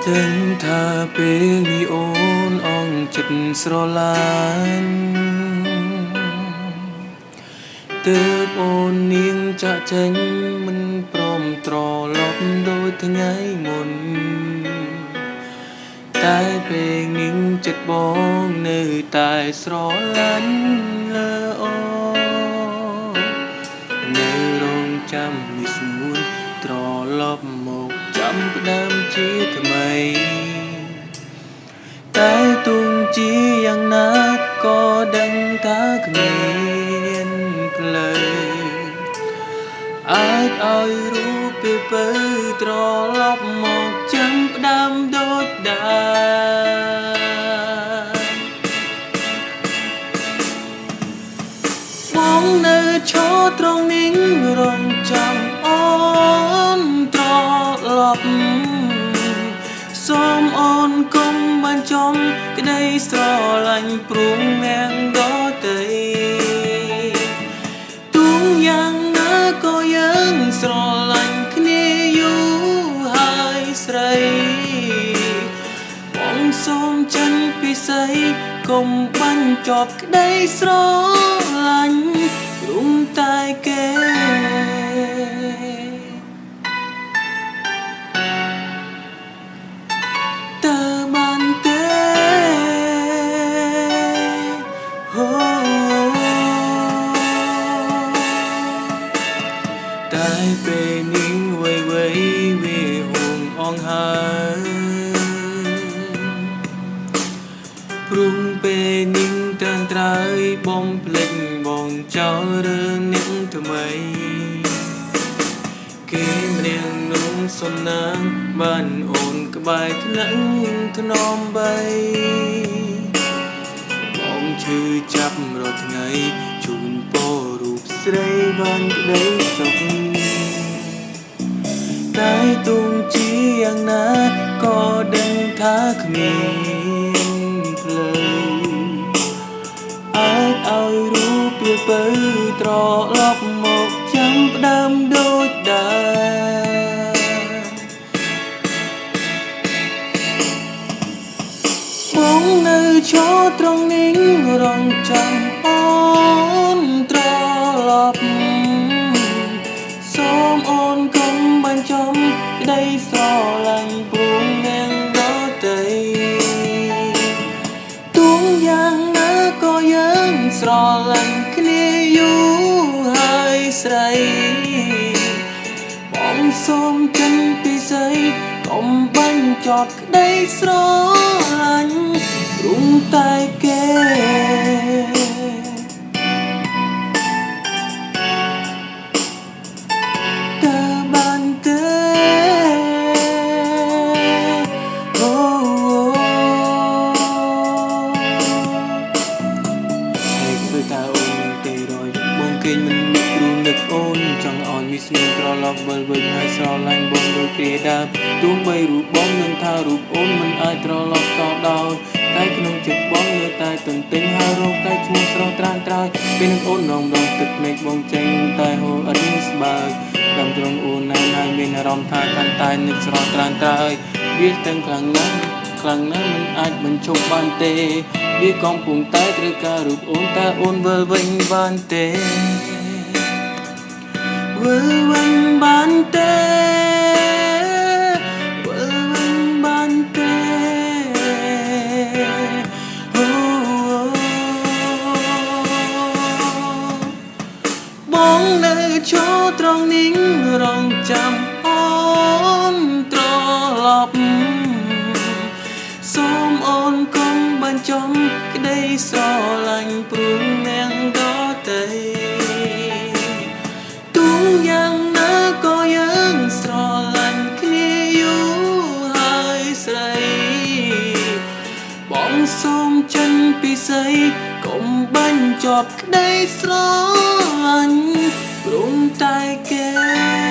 ถึงถ้าពេលនេះអូនអងចិត្តស្រឡាញ់ទើបអូននាងចាក់ចេញមិនព្រមត្រឡប់ដូចថ្ងៃមុនតែពេលនេះចិត្តបងនៅតែស្រឡាញ់លើអូននៅរងចាំនេះស្ងួនត្រឡប់មកចាំផ្ដើមជាថ្មីតែទោះជាយ៉ាងណាក៏ដឹងថាគ្មានផ្លូវអាចឲ្យរូបពេលពើត្រឡប់មកចាំផ្ដើមដូចដែរបងនៅឈរត្រង់នេះរងចាំអូនត្រឡប់សូមអូនកុំបានចំក្តីស្រឡាញ់ព្រមអ្នកដទៃទូយ៉ាងណាក៏យើងស្រឡាញ់គ្នាយូរហើយស្រីបងសូមចិនពិសីកុំបាញ់ចប់ក្តីស្រឡាញ់ព្រមតែគេតែពេលនេះវ័យវាហួងអងហើយព្រមពេលនេះត្រឹមត្រូវបំភ្លេចបងចោលរឿងអ្នកថ្មីគេម្នាក់នោះសំណាងបានអូនក្បែរថ្នាក់ថ្នមបីបងឈឺចាប់រាល់ថ្ងៃជូនពររូបស្រីបានក្តីសុខតែទោះជាយ៉ាងណាក៏ដឹងថាគ្មានផ្លូវអាចឲ្យរូបពេលពើត្រឡប់មកចាំផ្ដើមដូចដែរបងនៅឈរត្រង់នេះរងចាំអូនត្រឡប់សូមអូនកុំបានចំក្តីស្រឡាញ់ព្រមអ្នកដទៃទូយ៉ាងណាក៏យើងស្រឡាញ់គ្នាយូរហើយស្រីបងសូមចិនពិសីកុំបាញ់ចប់ក្តីស្រឡាញ់ព្រមតែគេគេមិននឹកព្រោះនឹកអូនចង់ឲ្យមានស្នេហ៍ត្រឡប់វិលវិញហើយស្រឡាញ់បងដូចគ្នាដើមទោះបីរូបបងនឹងថារូបអូនមិនអាចត្រឡប់តដល់តែក្នុងចិត្តបងនៅតែទន្ទឹងហើយរកតែឈ្មោះស្រស់ត្រានត្រើយពេលនឹងអូនរងទឹកភ្នែកបងចេញតែហូរអត់មានស្បើកតាមត្រង់អូនណាស់ហើយមានអារម្មណ៍ថាកាន់តែនឹកស្រស់ត្រានត្រើយវាទាំងខ្លាំងណាស់មិនអាចបញ្ឈប់បានទេវាកំពុងតែត្រូវការរូបអូនតែអូនវិលវិញបានទេវិលវិញបានទេវិលវិញបានទេបងនៅឈរត្រង់នេះរងចាំអូនត្រឡប់សូមអូនកុំបានចំក្តីស្រឡាញ់ព្រមអ្នកដទៃទូយ៉ាងណាក៏យើងស្រឡាញ់គ្នាយូរហើយស្រីបងសូមចិនពិសីកុំបាញ់ចប់ក្តីស្រឡាញ់ព្រមតែគេ